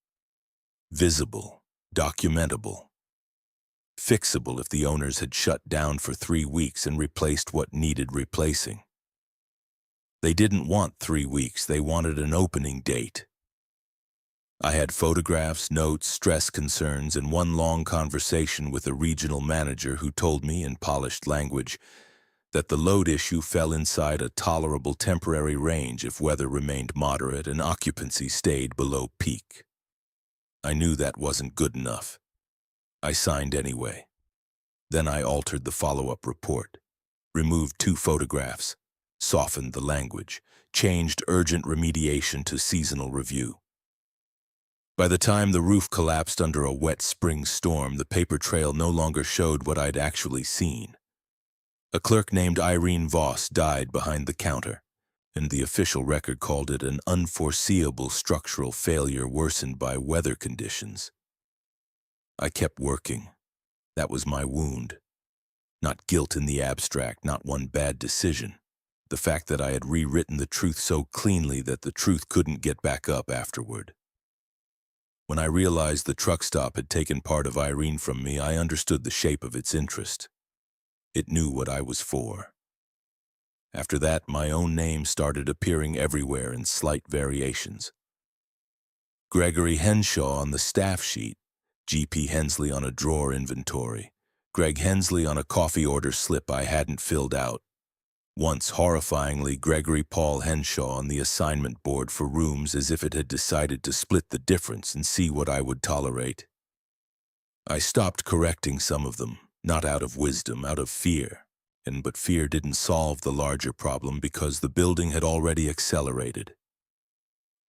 Visible, documentable, fixable if the owners had shut down for 3 weeks and replaced what needed replacing. They didn't want 3 weeks, they wanted an opening date. I had photographs, notes, stress concerns, and one long conversation with a regional manager who told me in polished language that the load issue fell inside a tolerable temporary range if weather remained moderate and occupancy stayed below peak. I knew that wasn't good enough. I signed anyway. Then I altered the follow-up report, removed 2 photographs, softened the language, changed urgent remediation to seasonal review. By the time the roof collapsed under a wet spring storm, the paper trail no longer showed what I'd actually seen. A clerk named Irene Voss died behind the counter, and the official record called it an unforeseeable structural failure worsened by weather conditions. I kept working. That was my wound. Not guilt in the abstract, not one bad decision. The fact that I had rewritten the truth so cleanly that the truth couldn't get back up afterward. When I realized the truck stop had taken part of Irene from me, I understood the shape of its interest. It knew what I was for. After that, my own name started appearing everywhere in slight variations. Gregory Henshaw on the staff sheet, G.P. Hensley on a drawer inventory, Greg Hensley on a coffee order slip I hadn't filled out. Once, horrifyingly, Gregory Paul Henshaw on the assignment board for rooms, as if it had decided to split the difference and see what I would tolerate. I stopped correcting some of them, not out of wisdom, out of fear. But fear didn't solve the larger problem because the building had already accelerated.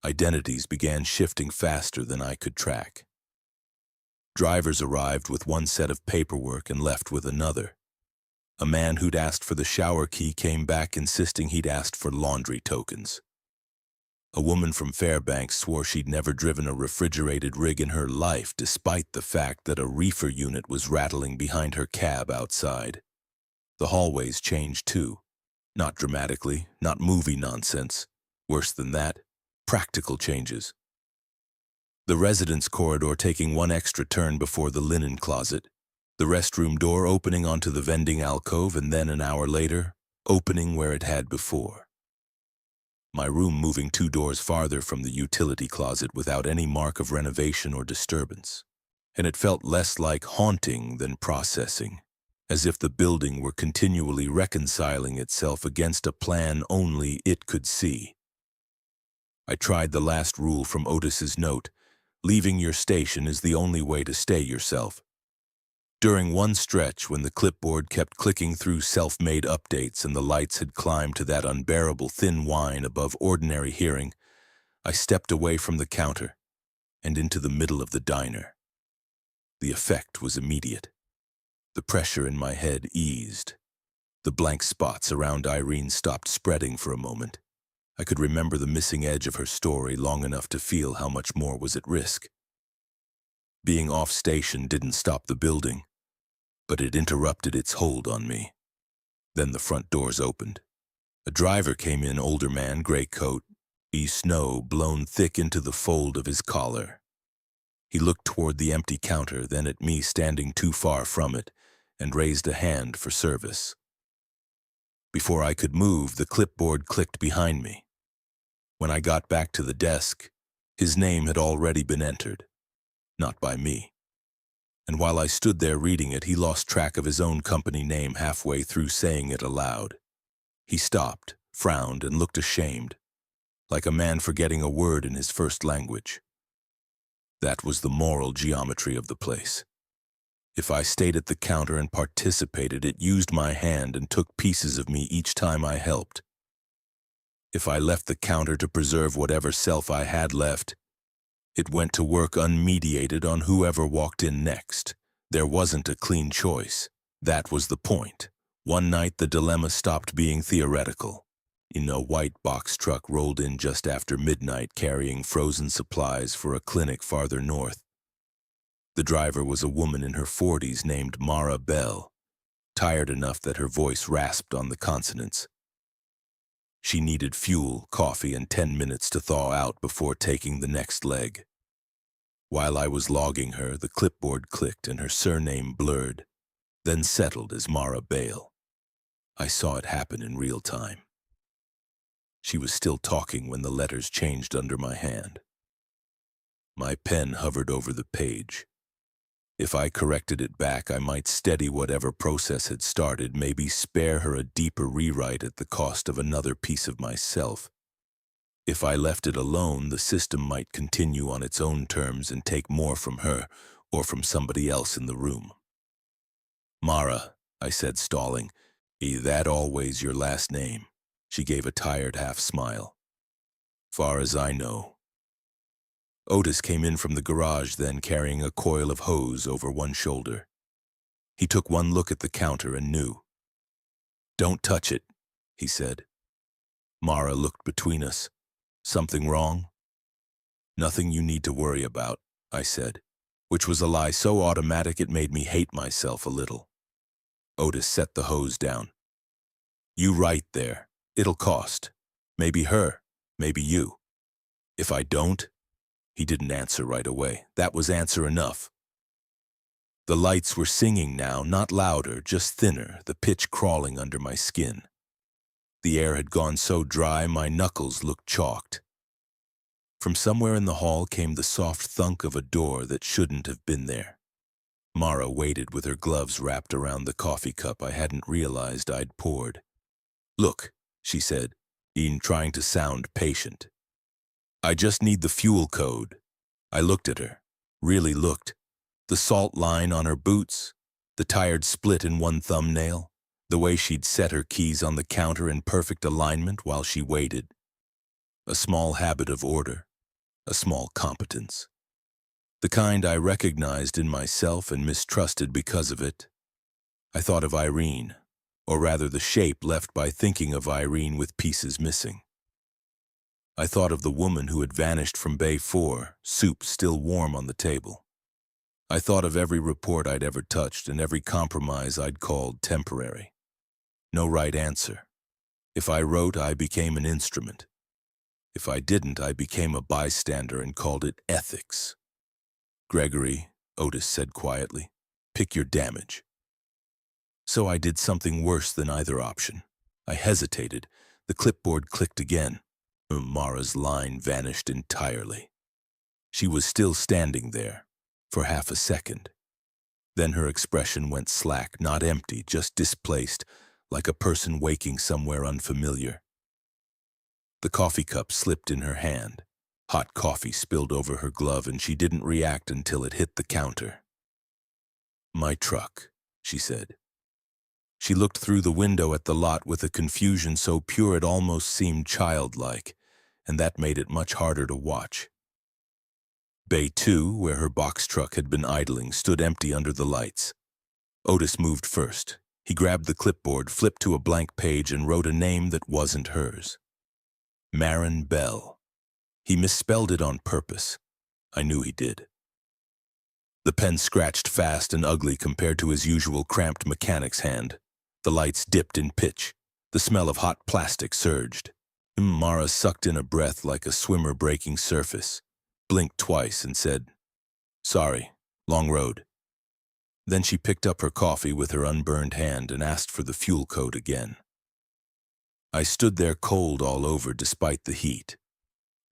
Identities began shifting faster than I could track. Drivers arrived with one set of paperwork and left with another. A man who'd asked for the shower key came back insisting he'd asked for laundry tokens. A woman from Fairbanks swore she'd never driven a refrigerated rig in her life, despite the fact that a reefer unit was rattling behind her cab outside. The hallways changed too. Not dramatically, not movie nonsense. Worse than that, practical changes. The residence corridor taking one extra turn before the linen closet, the restroom door opening onto the vending alcove, and then an hour later, opening where it had before. My room moving 2 doors farther from the utility closet without any mark of renovation or disturbance. And it felt less like haunting than processing, as if the building were continually reconciling itself against a plan only it could see. I tried the last rule from Otis's note: leaving your station is the only way to stay yourself. During one stretch, when the clipboard kept clicking through self-made updates and the lights had climbed to that unbearable thin whine above ordinary hearing, I stepped away from the counter and into the middle of the diner. The effect was immediate. The pressure in my head eased. The blank spots around Irene stopped spreading for a moment. I could remember the missing edge of her story long enough to feel how much more was at risk. Being off station didn't stop the building, but it interrupted its hold on me. Then the front doors opened. A driver came in, older man, gray coat, snow blown thick into the fold of his collar. He looked toward the empty counter, then at me standing too far from it, and raised a hand for service. Before I could move, the clipboard clicked behind me. When I got back to the desk, his name had already been entered, not by me. And while I stood there reading it, he lost track of his own company name halfway through saying it aloud. He stopped, frowned, and looked ashamed, like a man forgetting a word in his first language. That was the moral geometry of the place. If I stayed at the counter and participated, it used my hand and took pieces of me each time I helped. If I left the counter to preserve whatever self I had left, it went to work unmediated on whoever walked in next. There wasn't a clean choice. That was the point. One night the dilemma stopped being theoretical. A white box truck rolled in just after midnight carrying frozen supplies for a clinic farther north. The driver was a woman in her 40s named Mara Bell, tired enough that her voice rasped on the consonants. She needed fuel, coffee, and 10 minutes to thaw out before taking the next leg. While I was logging her, the clipboard clicked and her surname blurred, then settled as Mara Bale. I saw it happen in real time. She was still talking when the letters changed under my hand. My pen hovered over the page. If I corrected it back, I might steady whatever process had started, maybe spare her a deeper rewrite at the cost of another piece of myself. If I left it alone, the system might continue on its own terms and take more from her or from somebody else in the room. Mara, I said, stalling, "Is that always your last name?" She gave a tired half-smile. "Far as I know." Otis came in from the garage then, carrying a coil of hose over one shoulder. He took one look at the counter and knew. "Don't touch it," he said. Mara looked between us. "Something wrong?" "Nothing you need to worry about," I said. which was a lie so automatic it made me hate myself a little. Otis set the hose down. You right there. It'll cost. Maybe her, maybe you. If I don't? He didn't answer right away. That was answer enough. The lights were singing now, not louder, just thinner, the pitch crawling under my skin. The air had gone so dry my knuckles looked chalked. From somewhere in the hall came the soft thunk of a door that shouldn't have been there. Mara waited with her gloves wrapped around the coffee cup I hadn't realized I'd poured. Look, she said, trying to sound patient. I just need the fuel code. I looked at her, really looked. The salt line on her boots, the tired split in one thumbnail, the way she'd set her keys on the counter in perfect alignment while she waited. A small habit of order, a small competence. The kind I recognized in myself and mistrusted because of it. I thought of Irene, or rather the shape left by thinking of Irene with pieces missing. I thought of the woman who had vanished from Bay 4, soup still warm on the table. I thought of every report I'd ever touched and every compromise I'd called temporary. No right answer. If I wrote, I became an instrument. If I didn't, I became a bystander and called it ethics. Gregory, Otis said quietly, pick your damage. So I did something worse than either option. I hesitated. The clipboard clicked again. Mara's line vanished entirely. She was still standing there, for half a second. Then her expression went slack, not empty, just displaced, like a person waking somewhere unfamiliar. The coffee cup slipped in her hand. Hot coffee spilled over her glove, and she didn't react until it hit the counter. My truck, she said. She looked through the window at the lot with a confusion so pure it almost seemed childlike, and that made it much harder to watch. Bay 2, where her box truck had been idling, stood empty under the lights. Otis moved first. He grabbed the clipboard, flipped to a blank page, and wrote a name that wasn't hers. Marin Bell. He misspelled it on purpose. I knew he did. The pen scratched fast and ugly compared to his usual cramped mechanic's hand. The lights dipped in pitch. The smell of hot plastic surged. Mara sucked in a breath like a swimmer breaking surface, blinked twice and said, Sorry, long road. Then she picked up her coffee with her unburned hand and asked for the fuel code again. I stood there cold all over despite the heat.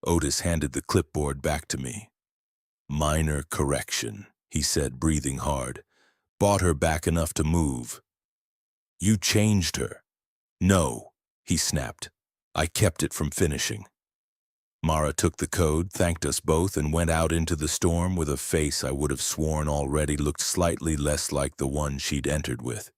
Otis handed the clipboard back to me. Minor correction, he said, breathing hard. Bought her back enough to move. You changed her. No, he snapped. I kept it from finishing. Mara took the code, thanked us both, and went out into the storm with a face I would have sworn already looked slightly less like the one she'd entered with.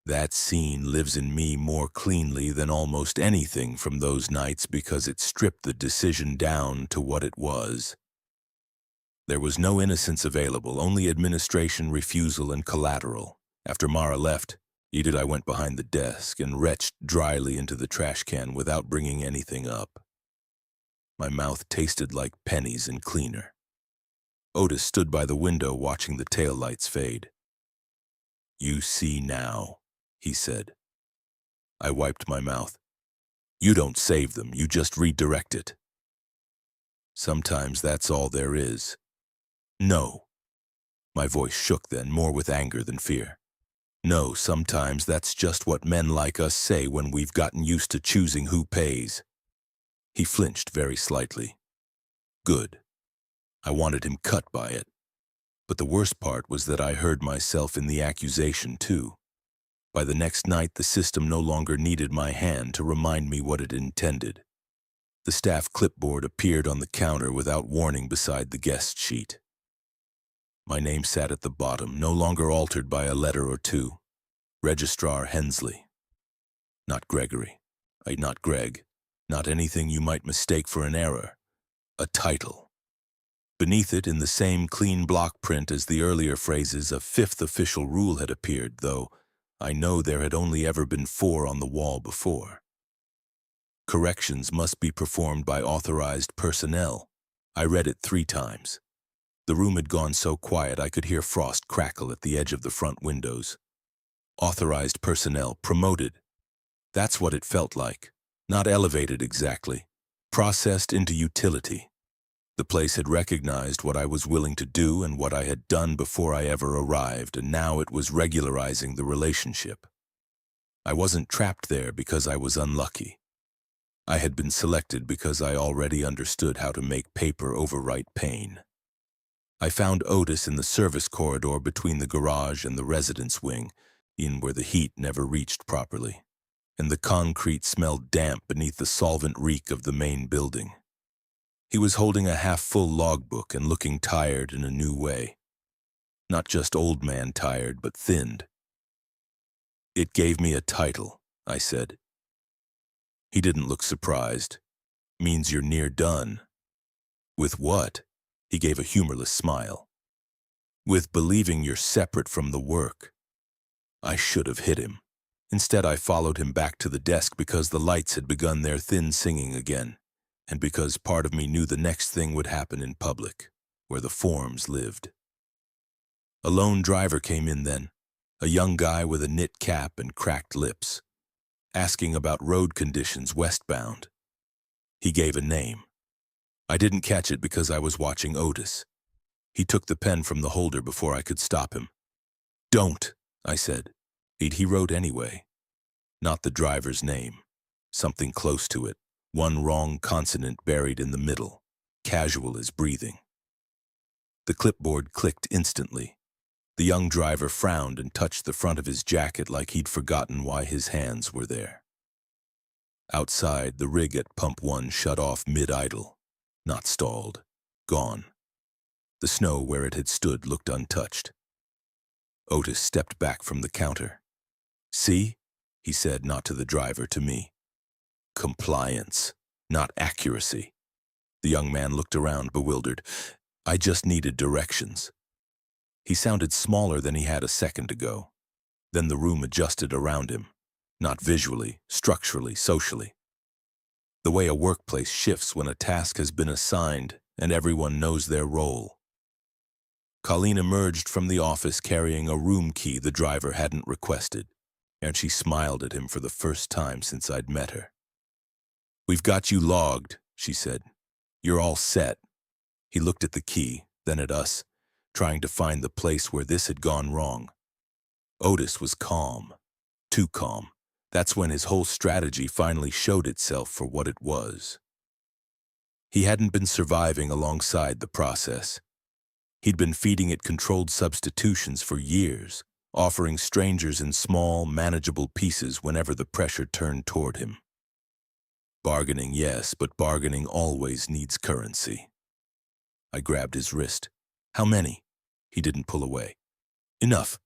That scene lives in me more cleanly than almost anything from those nights because it stripped the decision down to what it was. There was no innocence available, only administration, refusal, and collateral. After Mara left, I went behind the desk and retched dryly into the trash can without bringing anything up. My mouth tasted like pennies and cleaner. Otis stood by the window watching the taillights fade. You see now, he said. I wiped my mouth. You don't save them, you just redirect it. Sometimes that's all there is. No. My voice shook then, more with anger than fear. No, sometimes that's just what men like us say when we've gotten used to choosing who pays. He flinched very slightly. Good. I wanted him cut by it. But the worst part was that I heard myself in the accusation, too. By the next night, the system no longer needed my hand to remind me what it intended. The staff clipboard appeared on the counter without warning beside the guest sheet. My name sat at the bottom, no longer altered by a letter or two. Registrar Hensley. Not Gregory. Not Greg. Not anything you might mistake for an error. A title. Beneath it, in the same clean block print as the earlier phrases, a fifth official rule had appeared, though I know there had only ever been 4 on the wall before. Corrections must be performed by authorized personnel. I read it 3 times. The room had gone so quiet I could hear frost crackle at the edge of the front windows. Authorized personnel, promoted. That's what it felt like. Not elevated exactly. Processed into utility. The place had recognized what I was willing to do and what I had done before I ever arrived, and now it was regularizing the relationship. I wasn't trapped there because I was unlucky. I had been selected because I already understood how to make paper overwrite pain. I found Otis in the service corridor between the garage and the residence wing, in where the heat never reached properly, and the concrete smelled damp beneath the solvent reek of the main building. He was holding a half-full logbook and looking tired in a new way. Not just old man tired, but thinned. "It gave me a title," I said. He didn't look surprised. "Means you're near done." "With what?" He gave a humorless smile. "With believing you're separate from the work." I should have hit him. Instead, I followed him back to the desk because the lights had begun their thin singing again, and because part of me knew the next thing would happen in public, where the forms lived. A lone driver came in then, a young guy with a knit cap and cracked lips, asking about road conditions westbound. He gave a name. I didn't catch it because I was watching Otis. He took the pen from the holder before I could stop him. "Don't," I said. He wrote anyway. Not the driver's name. Something close to it. One wrong consonant buried in the middle. Casual as breathing. The clipboard clicked instantly. The young driver frowned and touched the front of his jacket like he'd forgotten why his hands were there. Outside, the rig at Pump 1 shut off mid-idle. Not stalled. Gone. The snow where it had stood looked untouched. Otis stepped back from the counter. "See?" he said, not to the driver, to me. "Compliance, not accuracy." The young man looked around, bewildered. "I just needed directions." He sounded smaller than he had a second ago. Then the room adjusted around him. Not visually, structurally, socially. The way a workplace shifts when a task has been assigned and everyone knows their role. Colleen emerged from the office carrying a room key the driver hadn't requested, and she smiled at him for the first time since I'd met her. "We've got you logged," she said. "You're all set." He looked at the key, then at us, trying to find the place where this had gone wrong. Otis was calm. Too calm. That's when his whole strategy finally showed itself for what it was. He hadn't been surviving alongside the process. He'd been feeding it controlled substitutions for years, offering strangers in small, manageable pieces whenever the pressure turned toward him. Bargaining, yes, but bargaining always needs currency. I grabbed his wrist. "How many?" He didn't pull away. "Enough."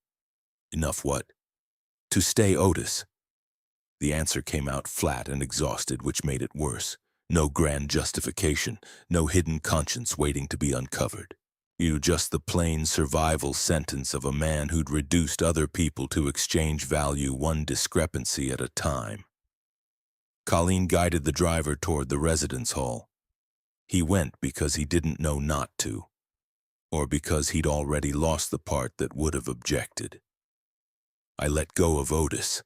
"Enough what?" "To stay Otis." The answer came out flat and exhausted, which made it worse. No grand justification, no hidden conscience waiting to be uncovered. Just the plain survival sentence of a man who'd reduced other people to exchange value one discrepancy at a time. Colleen guided the driver toward the residence hall. He went because he didn't know not to, or because he'd already lost the part that would have objected. I let go of Otis.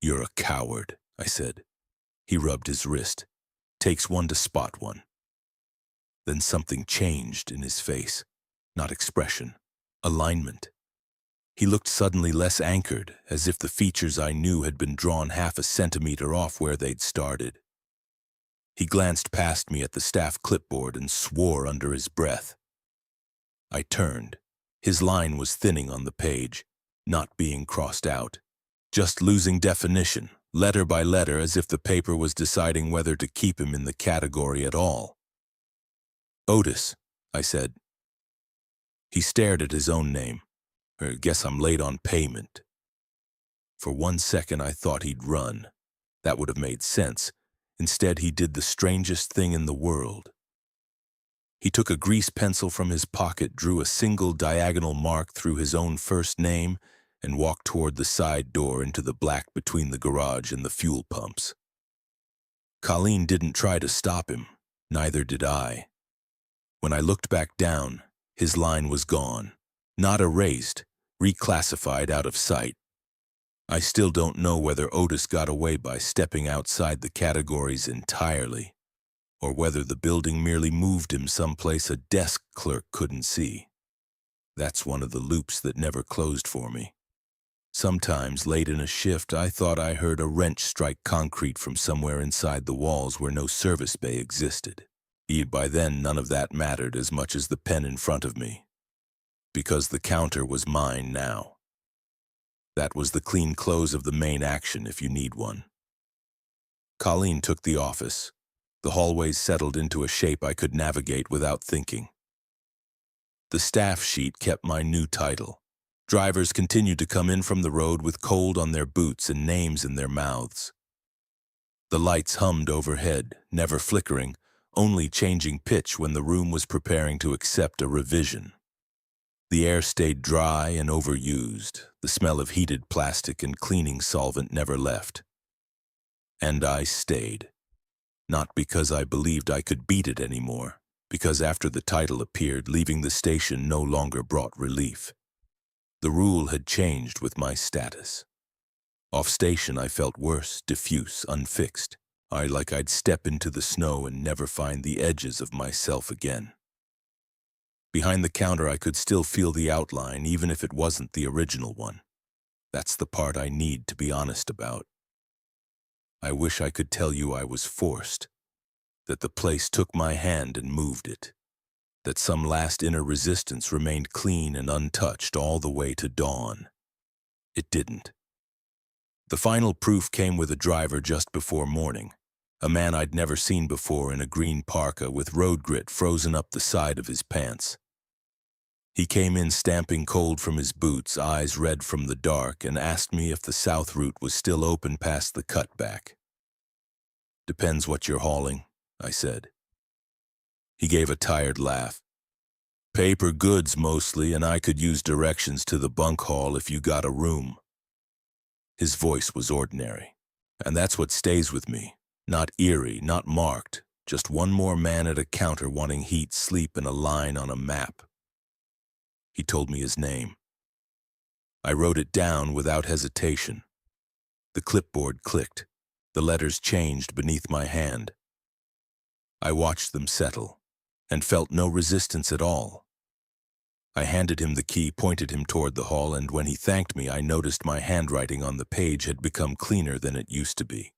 "You're a coward," I said. He rubbed his wrist. "Takes one to spot one." Then something changed in his face. Not expression. Alignment. He looked suddenly less anchored, as if the features I knew had been drawn half a centimeter off where they'd started. He glanced past me at the staff clipboard and swore under his breath. I turned. His line was thinning on the page, not being crossed out. Just losing definition, letter by letter, as if the paper was deciding whether to keep him in the category at all. "Otis," I said. He stared at his own name. "Guess I'm late on payment." For 1 second I thought he'd run. That would have made sense. Instead, he did the strangest thing in the world. He took a grease pencil from his pocket, drew a single diagonal mark through his own first name, and walked toward the side door into the black between the garage and the fuel pumps. Colleen didn't try to stop him. Neither did I. When I looked back down, His line was gone. Not erased, reclassified out of sight. I still don't know whether Otis got away by stepping outside the categories entirely, or whether the building merely moved him someplace a desk clerk couldn't see. That's one of the loops that never closed for me. Sometimes, late in a shift, I thought I heard a wrench strike concrete from somewhere inside the walls where no service bay existed. By then, none of that mattered as much as the pen in front of me, because the counter was mine now. That was the clean close of the main action if you need one. Colleen took the office. The hallways settled into a shape I could navigate without thinking. The staff sheet kept my new title. Drivers continued to come in from the road with cold on their boots and names in their mouths. The lights hummed overhead, never flickering, only changing pitch when the room was preparing to accept a revision. The air stayed dry and overused. The smell of heated plastic and cleaning solvent never left. And I stayed. Not because I believed I could beat it anymore, because after the title appeared, leaving the station no longer brought relief. The rule had changed with my status. Off station I felt worse, diffuse, unfixed. Like I'd step into the snow and never find the edges of myself again. Behind the counter I could still feel the outline, even if it wasn't the original one. That's the part I need to be honest about. I wish I could tell you I was forced, that the place took my hand and moved it, that some last inner resistance remained clean and untouched all the way to dawn. It didn't. The final proof came with a driver just before morning, a man I'd never seen before in a green parka with road grit frozen up the side of his pants. He came in stamping cold from his boots, eyes red from the dark, and asked me if the south route was still open past the cutback. "Depends what you're hauling," I said. He gave a tired laugh. "Paper goods mostly, and I could use directions to the bunk hall if you got a room." His voice was ordinary, and that's what stays with me. Not eerie, not marked, just one more man at a counter wanting heat, sleep, and a line on a map. He told me his name. I wrote it down without hesitation. The clipboard clicked. The letters changed beneath my hand. I watched them settle, and felt no resistance at all. I handed him the key, pointed him toward the hall, and when he thanked me, I noticed my handwriting on the page had become cleaner than it used to be.